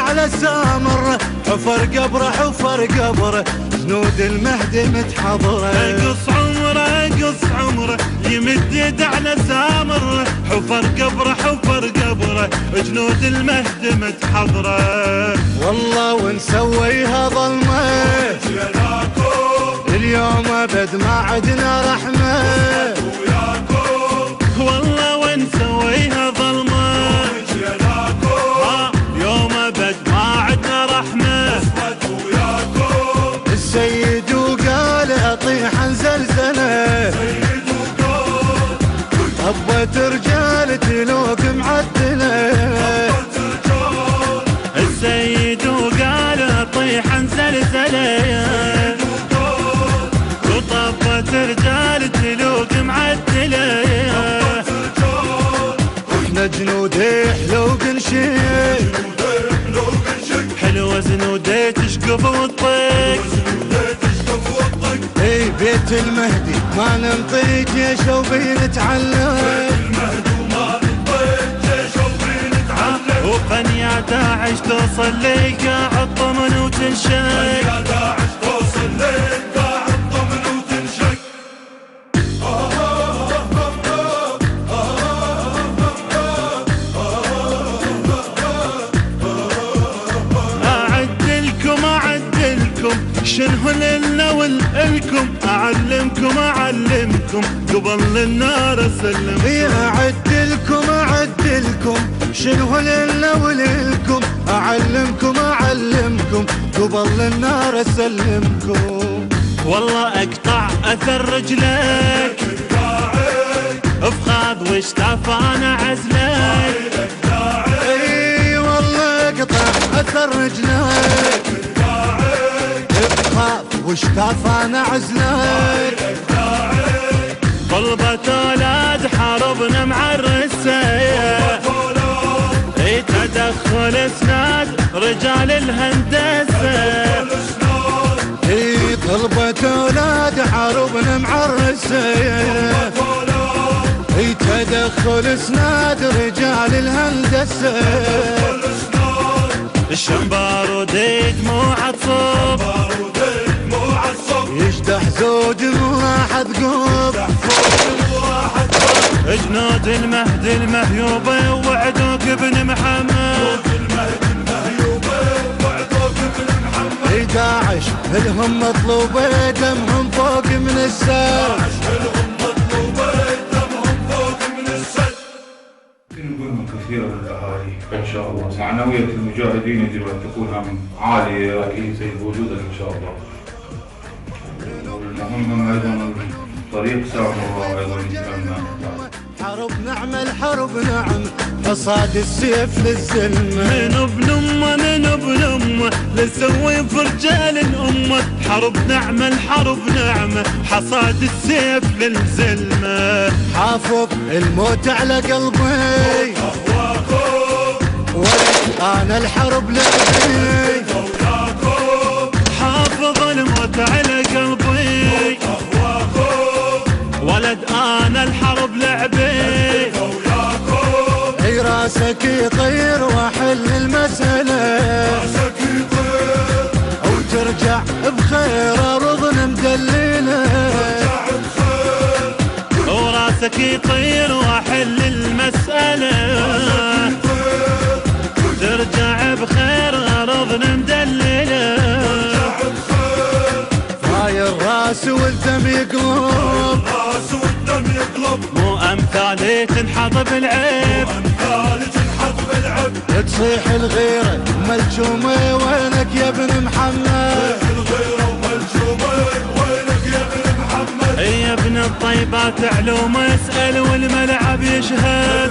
على سامر، حفر قبره حفر قبره، جنود المهدي متحضره. قص عمره قص عمره، يمد يد على سامر، حفر قبره حفر قبره، جنود المهدي متحضره. والله ونسويها ظلمه اليوم ابد ما عدنا رحمه. والله ونسويها ظلمه يوم ابد ما عدنا رحمه. السيد وقال اطيح زلزله، هبت رجال تلوق معدله. السيد وقال اطيح زلزله، وطبت رجال تلوق معدله. احنا جنودي حلوق نشيل، حلوة زنودي تشقف وتطق. اي بيت المهدي ما ننطي جيش وبنتعلم. وفن يا داعش توصل لي قاع الطمن وتنشق. شنو لنا ولكم، اعلمكم اعلمكم قبل النار اسلم. اعدلكم شنو لنا ولكم، اعلمكم اعلمكم قبل النار اسلمكم. والله اقطع اثر رجلك بخاذ واشتاف انا عزلك. اي والله اقطع اثر رجلك واشتاف انا عزلك. طلبة اولاد حربنا معرسة، تدخل اسناد رجال الهندسة. طلبة اولاد حربنا معرسة، تدخل اسناد رجال الهندسة. الشمبار ودي دموع تصب، يشدح زود وراح تقوب. جنود المهدي المهيوبة وعدوك ابن محمد. 11 الهم مطلوبة دمهم فوق من السد. نقول من كثيرة من الأهالي إن شاء الله معنوية المجاهدين يجب أن تكون عالية أكيد وجودا إن شاء الله. والمهم أيضا طريق سامر أيضا حرب نعمل حرب نعم، حصاد السيف للزلمة. من ابن امه من ابن امه لنسوي في رجال الامه. حرب نعمل حرب نعمه، حصاد السيف للزلمه. حافظ الموت على قلبي انا الحرب لعبي. حافظ الموت على قلبي ولد انا الحرب لعبي. اي راسك يطير واحل المسألة، وترجع بخير ارضنا مدللة. وراسك يطير واحل المسألة، ترجع بخير ارضنا مدللة. هاي الراس والدم يقلب، مو امثالي تنحط بالعيب. تصيح الغيرة ملجومة وينك يا ابن محمد. يا ابن الطيبات علوم اسأل والملعب يشهد.